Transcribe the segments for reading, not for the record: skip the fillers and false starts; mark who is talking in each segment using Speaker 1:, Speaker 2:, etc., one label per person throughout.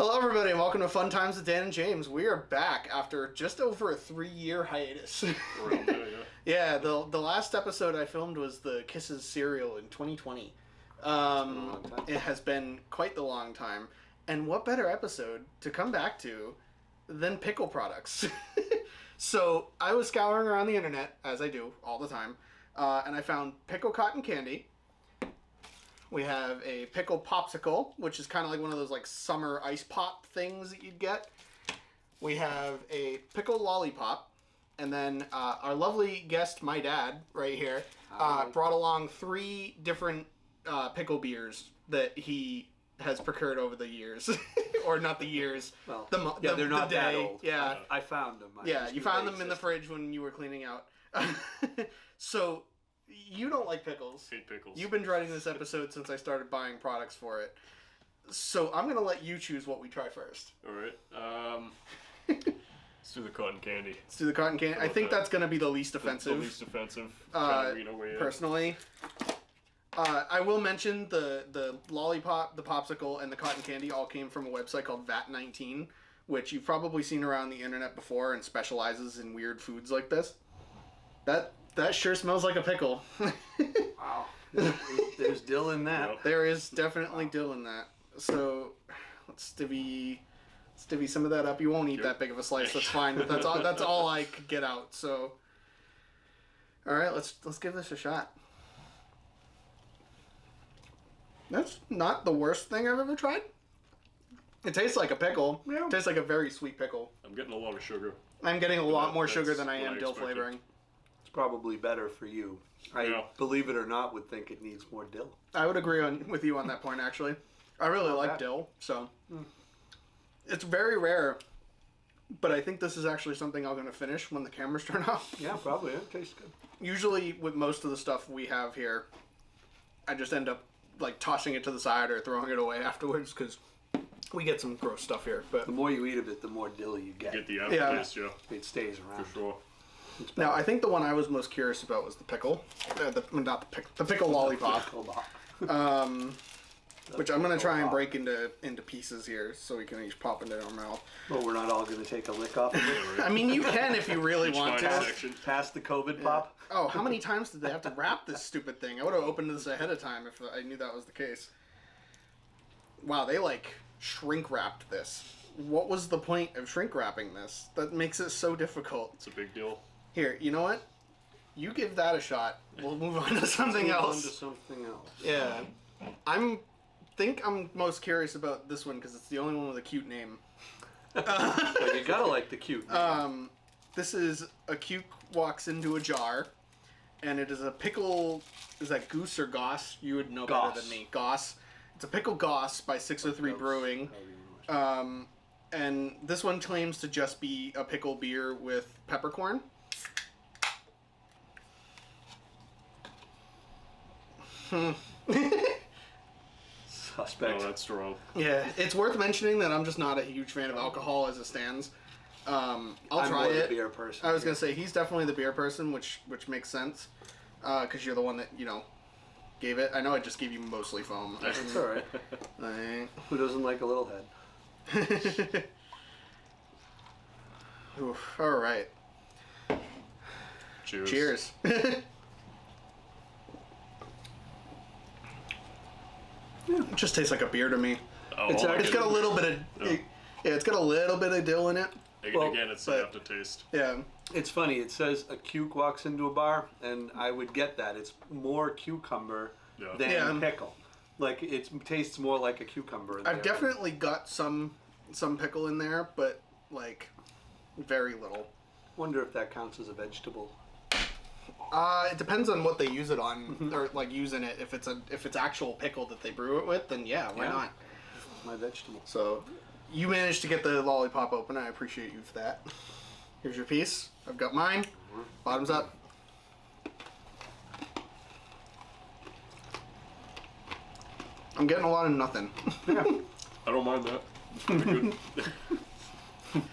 Speaker 1: Hello, everybody, and welcome to Fun Times with Dan and James. We are back after just over a 3-year hiatus. Yeah, the last episode I filmed was the Kisses cereal in 2020. It has been quite the long time. And what better episode to come back to than Pickle products? So I was scouring around the internet, as I do all the time, and I found Pickle cotton candy. We have a Pickle popsicle, which is kind of like one of those like summer ice pop things that you'd get. We have a Pickle lollipop. And then our lovely guest, my dad, right here, brought along 3 different pickle beers that he has procured over the years. Or not the years.
Speaker 2: Well, they're not that old.
Speaker 1: Yeah.
Speaker 2: I found them.
Speaker 1: You found them in the fridge when you were cleaning out. So, you don't like pickles.
Speaker 3: Hate pickles.
Speaker 1: You've been dreading this episode since I started buying products for it. So, I'm going to let you choose what we try first.
Speaker 3: All right. Let's do the cotton candy.
Speaker 1: Let's do the cotton candy. I think that's going to be the least offensive.
Speaker 3: The least offensive.
Speaker 1: Personally. I will mention the lollipop, the popsicle, and the cotton candy all came from a website called VAT19, which you've probably seen around the internet before and specializes in weird foods like this. That sure smells like a pickle.
Speaker 2: Wow. There's dill in that.
Speaker 3: Yep.
Speaker 1: There is definitely dill in that. So let's divvy some of that up. You won't eat that big of a slice. That's fine. But that's all I could get out. So, all right, let's give this a shot. That's not the worst thing I've ever tried. It tastes like a pickle.
Speaker 2: Yeah.
Speaker 1: It tastes like a very sweet pickle.
Speaker 3: I'm getting a lot of sugar.
Speaker 1: I'm getting a lot more
Speaker 3: That's
Speaker 1: sugar than I am
Speaker 3: what I
Speaker 1: dill
Speaker 3: expected.
Speaker 1: flavoring.
Speaker 2: It's probably better for you. I, believe it or not, would think it needs more dill.
Speaker 1: I would agree with you on that point, actually. I really like
Speaker 2: bad.
Speaker 1: dill, so. It's very rare, but I think this is actually something I'm going to finish when the cameras turn off.
Speaker 2: Yeah, probably. It tastes good.
Speaker 1: Usually, with most of the stuff we have here, I just end up like tossing it to the side or throwing it away afterwards because we get some gross stuff here. But
Speaker 2: The more you eat of it, the more dill you get.
Speaker 3: Get the aftertaste, yeah.
Speaker 2: It stays around.
Speaker 3: For sure.
Speaker 1: now, I think the one I was most curious about was the pickle. Not the pickle lollipop. Which I'm going to try and break into pieces here so we can each pop into our mouth.
Speaker 2: Well, we're not all going to take a lick off of it.
Speaker 1: I mean, you can if you really want to.
Speaker 2: Past the COVID pop.
Speaker 1: Oh, how many times did they have to wrap this stupid thing? I would have opened this ahead of time if I knew that was the case. Wow, they like shrink wrapped this. What was the point of shrink wrapping this? That makes it so difficult.
Speaker 3: It's a big deal.
Speaker 1: Here, you know what? You give that a shot. We'll move on to something else. Yeah. I'm most curious about this one because it's the only one with a cute name.
Speaker 2: But you gotta like the cute name.
Speaker 1: This is a cute walks into a jar, and it is a pickle. Is that goose or goss? You would know better than me. Goss. It's a pickle goss by 603 Brewing. And this one claims to just be a pickle beer with peppercorn.
Speaker 2: Suspect.
Speaker 3: Oh, that's strong.
Speaker 1: Yeah, it's worth mentioning that I'm just not a huge fan of alcohol as it stands. I'll try it.
Speaker 2: The beer person.
Speaker 1: I was gonna say he's definitely the beer person, which makes sense, because you're the one that gave it. I know I just gave you mostly foam.
Speaker 2: That's all right. Who doesn't like a little head?
Speaker 1: Oof, all right.
Speaker 3: Cheers.
Speaker 1: Cheers. It just tastes like a beer to me.
Speaker 3: Oh,
Speaker 1: It's got a little bit of it's got a little bit of dill in it.
Speaker 3: Again, it's the aftertaste.
Speaker 1: Yeah.
Speaker 2: It's funny. It says a cuke walks into a bar, and I would get that. It's more cucumber than pickle. Like it tastes more like a cucumber.
Speaker 1: I've definitely got some pickle in there, but like very little.
Speaker 2: Wonder if that counts as a vegetable.
Speaker 1: It depends on what they use it on, or like using it. If it's actual pickle that they brew it with, then why not?
Speaker 2: My vegetable.
Speaker 1: So, you managed to get the lollipop open. I appreciate you for that. Here's your piece. I've got mine. Bottoms up. I'm getting a lot of nothing.
Speaker 3: I don't mind that. It's pretty good.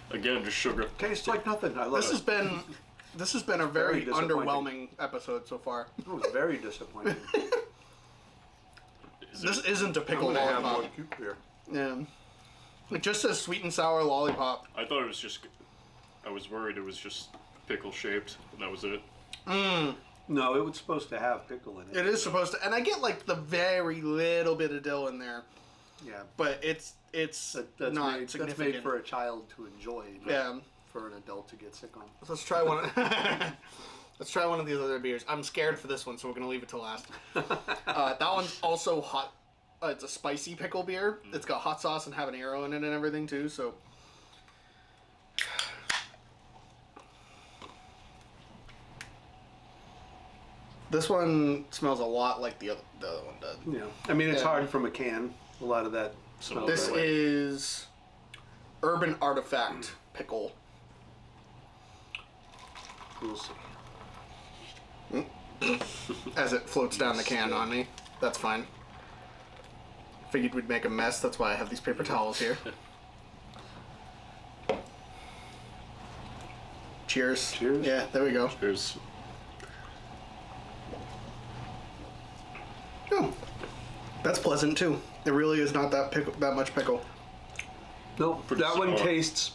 Speaker 3: Again, just sugar.
Speaker 2: Tastes like nothing. I love it.
Speaker 1: This has been a very underwhelming episode so far.
Speaker 2: It was very disappointing.
Speaker 1: This isn't a pickle
Speaker 2: I'm gonna have
Speaker 1: lollipop.
Speaker 2: more cute beer.
Speaker 1: Yeah. It just says sweet and sour lollipop.
Speaker 3: I thought it was just. I was worried it was just pickle shaped, and that was it.
Speaker 2: No, it was supposed to have pickle in it.
Speaker 1: It is supposed to, and I get like the very little bit of dill in there.
Speaker 2: Yeah,
Speaker 1: but it's
Speaker 2: that's
Speaker 1: not
Speaker 2: made,
Speaker 1: significant.
Speaker 2: That's made for a child to enjoy.
Speaker 1: Yeah.
Speaker 2: For an adult to get sick on.
Speaker 1: Let's try one. Let's try one of these other beers. I'm scared for this one, so we're gonna leave it to last. That one's also hot. It's a spicy pickle beer. It's got hot sauce and habanero in it and everything too. So. This one smells a lot like the other one does.
Speaker 2: Yeah, I mean it's hard from a can. A lot of that smells.
Speaker 1: This is Urban Artifact Pickle.
Speaker 2: We'll see.
Speaker 1: As it floats down the can on me. That's fine. Figured we'd make a mess. That's why I have these paper towels here. Cheers.
Speaker 2: Cheers.
Speaker 1: Yeah, there we go.
Speaker 3: Cheers.
Speaker 1: Oh, that's pleasant too. It really is not that much pickle.
Speaker 2: Nope.
Speaker 3: Pretty
Speaker 2: That one
Speaker 3: sour.
Speaker 2: tastes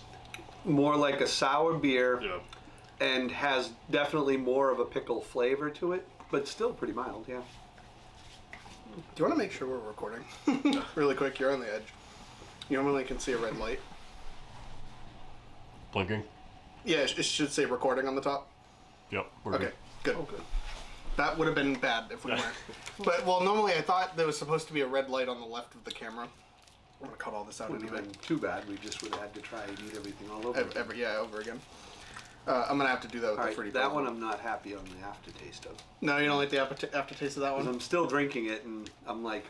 Speaker 2: more like a sour beer.
Speaker 3: Yeah.
Speaker 2: And has definitely more of a pickle flavor to it, but still pretty mild, yeah.
Speaker 1: Do you want to make sure we're recording? Really quick, you're on the edge. You normally can see a red light.
Speaker 3: Blinking.
Speaker 1: Yeah, it should say recording on the top.
Speaker 3: Yep. We're
Speaker 1: Okay, good.
Speaker 2: Oh, good.
Speaker 1: That would have been bad if we weren't. But, well, normally I thought there was supposed to be a red light on the left of the camera. I'm going to cut all this out
Speaker 2: Wouldn't have
Speaker 1: anyway.
Speaker 2: been too bad. We just would have had to try and eat everything all over.
Speaker 1: Over again. I'm going to have to do that with
Speaker 2: All
Speaker 1: the
Speaker 2: right,
Speaker 1: fruity
Speaker 2: that
Speaker 1: pebbles.
Speaker 2: one I'm not happy on the aftertaste of.
Speaker 1: No, you don't like the aftertaste of that
Speaker 2: 'Cause
Speaker 1: one?
Speaker 2: I'm still drinking it, and I'm like,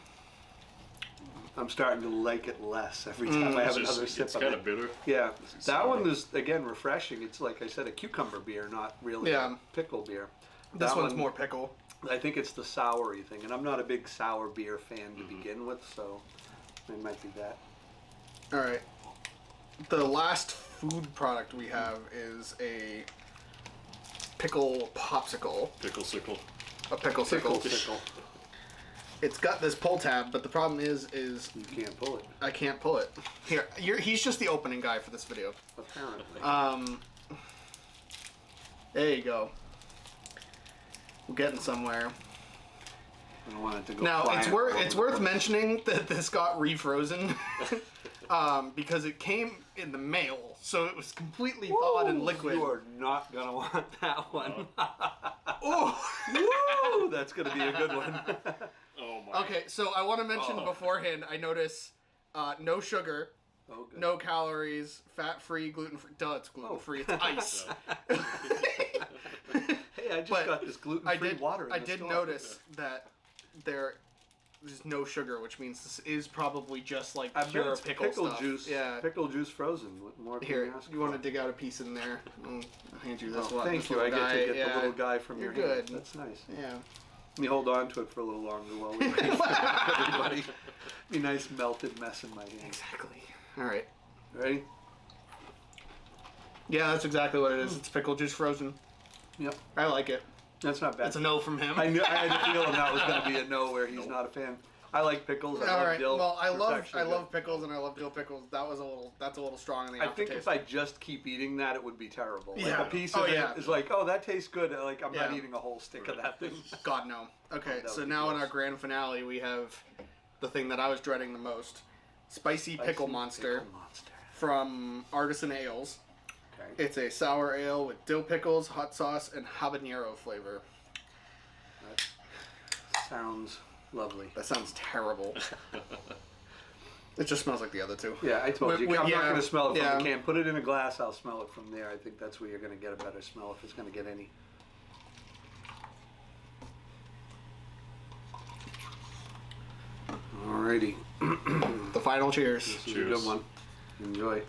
Speaker 2: I'm starting to like it less every time I have another sip
Speaker 3: it's
Speaker 2: of
Speaker 3: kind
Speaker 2: it.
Speaker 3: of bitter.
Speaker 2: Yeah, that one is, again, refreshing. It's like I said, a cucumber beer, not really a pickle beer.
Speaker 1: This
Speaker 2: That
Speaker 1: one's
Speaker 2: one,
Speaker 1: more pickle.
Speaker 2: I think it's the soury thing, and I'm not a big sour beer fan to begin with, so it might be that.
Speaker 1: All right. The last food product we have is a pickle popsicle.
Speaker 3: Pickle sickle.
Speaker 1: A pickle sickle.
Speaker 2: Pickle.
Speaker 1: It's got this pull tab, but the problem is
Speaker 2: You can't pull it,
Speaker 1: I can't pull it. Here, he's just the opening guy for this video.
Speaker 2: apparently.
Speaker 1: There you go. We're getting somewhere.
Speaker 2: I don't want it to go
Speaker 1: Now
Speaker 2: flying
Speaker 1: it's
Speaker 2: over.
Speaker 1: worth mentioning that this got refrozen because it came in the mail, so it was completely thawed and liquid.
Speaker 2: You are not gonna want that one.
Speaker 1: Oh,
Speaker 2: Woo! That's gonna be a good one.
Speaker 3: Oh my.
Speaker 1: okay. So I want to mention beforehand. I notice no sugar,
Speaker 2: Oh, good.
Speaker 1: no calories, fat-free, gluten-free. Duh, it's gluten-free. It's ice.
Speaker 2: Hey, I just
Speaker 1: But
Speaker 2: got this gluten-free water. In
Speaker 1: I
Speaker 2: the
Speaker 1: did
Speaker 2: store.
Speaker 1: notice that there's no sugar, which means this is probably just like
Speaker 2: I bet
Speaker 1: pure
Speaker 2: it's
Speaker 1: pickle stuff.
Speaker 2: juice.
Speaker 1: Yeah.
Speaker 2: Pickle juice frozen. What more can
Speaker 1: Here,
Speaker 2: you ask
Speaker 1: you want to
Speaker 2: for?
Speaker 1: dig out a piece in there? I'll hand you this
Speaker 2: Oh,
Speaker 1: one.
Speaker 2: thank
Speaker 1: this
Speaker 2: you. I
Speaker 1: little
Speaker 2: get to
Speaker 1: guy.
Speaker 2: get
Speaker 1: Yeah.
Speaker 2: the little guy from
Speaker 1: You're
Speaker 2: your hand.
Speaker 1: good.
Speaker 2: That's nice.
Speaker 1: Yeah.
Speaker 2: Let me hold on to it for a little longer while we wait for everybody. Be a nice melted mess in my hand.
Speaker 1: Exactly. All right.
Speaker 2: Ready?
Speaker 1: Yeah, that's exactly what it is. It's pickle juice frozen.
Speaker 2: Yep.
Speaker 1: I like it.
Speaker 2: That's not bad.
Speaker 1: It's a no from him.
Speaker 2: I knew. I had a feeling that was going to be a no where he's not a fan. I like pickles. I
Speaker 1: All
Speaker 2: love
Speaker 1: right.
Speaker 2: dill.
Speaker 1: Well, I
Speaker 2: It's
Speaker 1: love
Speaker 2: actually good.
Speaker 1: pickles and I love dill pickles. That's a little strong in the
Speaker 2: I think
Speaker 1: aftertaste.
Speaker 2: if I just keep eating that, it would be terrible. Like
Speaker 1: Yeah.
Speaker 2: a piece
Speaker 1: Oh,
Speaker 2: of
Speaker 1: yeah.
Speaker 2: it is like, oh, that tastes good. Like I'm not
Speaker 1: Yeah.
Speaker 2: eating a whole stick of that thing.
Speaker 1: God no. Okay,
Speaker 2: That
Speaker 1: so
Speaker 2: would be
Speaker 1: now in
Speaker 2: gross.
Speaker 1: our grand finale, we have the thing that I was dreading the most: spicy pickle monster
Speaker 2: Pickle monster.
Speaker 1: from Artisan Ales.
Speaker 2: Okay.
Speaker 1: It's a sour ale with dill pickles, hot sauce, and habanero flavor.
Speaker 2: That sounds lovely.
Speaker 1: That sounds terrible. It just smells like the other two.
Speaker 2: Yeah, I told you. I'm
Speaker 1: yeah,
Speaker 2: not going to smell it from
Speaker 1: yeah.
Speaker 2: the can. Put it in a glass. I'll smell it from there. I think that's where you're going to get a better smell if it's going to get any. Alrighty.
Speaker 1: The final cheers.
Speaker 2: This is a
Speaker 3: Cheers.
Speaker 2: good one. Enjoy.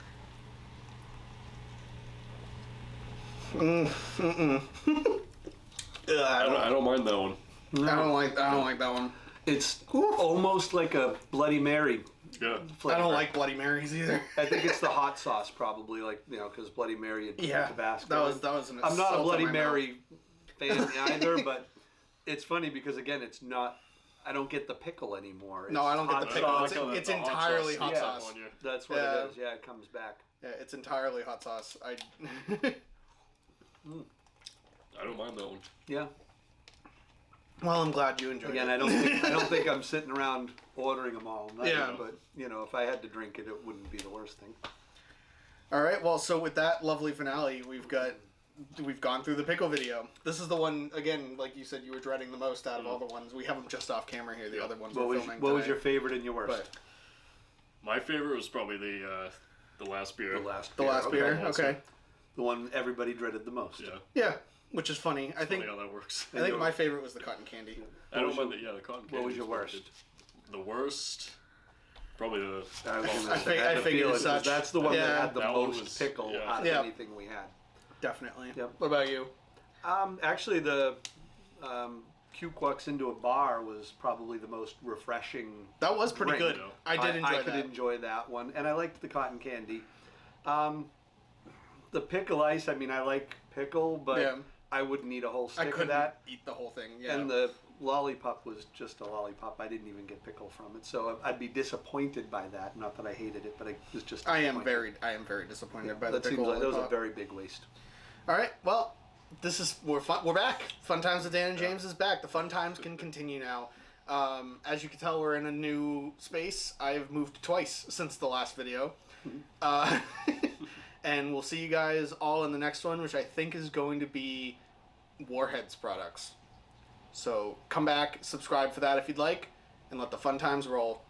Speaker 3: I don't mind that one.
Speaker 1: I don't like that one.
Speaker 2: It's almost like a Bloody Mary
Speaker 3: Yeah.
Speaker 2: flavor.
Speaker 1: I don't like Bloody Marys either.
Speaker 2: I think it's the hot sauce probably, like, you know, because Bloody Mary and Tabasco.
Speaker 1: That was an
Speaker 2: I'm not a
Speaker 1: assault
Speaker 2: Bloody
Speaker 1: on my
Speaker 2: Mary fan either, but it's funny because again, it's not I don't get the pickle anymore.
Speaker 1: No, I don't get the pickle. It's entirely hot sauce.
Speaker 2: That's what it is. Yeah, it comes back.
Speaker 1: Yeah, it's entirely hot sauce.
Speaker 3: I don't mind that one.
Speaker 2: Yeah.
Speaker 1: Well, I'm glad you enjoyed it.
Speaker 2: Again, I don't think I'm sitting around ordering them all night. Yeah. But if I had to drink it, it wouldn't be the worst thing.
Speaker 1: All right. Well, so with that lovely finale, we've gone through the pickle video. This is the one, again, like you said, you were dreading the most out of all the ones. We have them just off camera here. The other ones we're filming
Speaker 2: What was your favorite and your worst?
Speaker 3: But my favorite was probably the last beer.
Speaker 1: The last beer. Okay.
Speaker 2: The one everybody dreaded the most.
Speaker 3: Yeah.
Speaker 1: Yeah. Which is funny.
Speaker 3: It's funny how that works.
Speaker 1: I think my favorite was the cotton candy.
Speaker 3: I don't mind the cotton candy.
Speaker 2: What was your worst?
Speaker 3: The worst? Probably the...
Speaker 1: I figured as such.
Speaker 2: That's the one that had the most pickle out of anything we had.
Speaker 1: Definitely.
Speaker 2: Yep.
Speaker 1: What about you?
Speaker 2: Actually, the Cuke Walks into a Bar was probably the most refreshing.
Speaker 1: That was pretty good. I did enjoy that.
Speaker 2: I could enjoy that one, and I liked the cotton candy. The pickle ice. I mean, I like pickle, but I wouldn't eat a whole stick of that.
Speaker 1: I couldn't eat the whole thing. Yeah.
Speaker 2: And the lollipop was just a lollipop. I didn't even get pickle from it, so I'd be disappointed by that. Not that I hated it, but I was just.
Speaker 1: I am very disappointed by the pickle.
Speaker 2: That was a very big waste.
Speaker 1: All right, well, we're back. Fun Times with Dan and James is back. The fun times can continue now. As you can tell, we're in a new space. I've moved twice since the last video. And we'll see you guys all in the next one, which I think is going to be Warheads products. So come back, subscribe for that if you'd like, and let the fun times roll.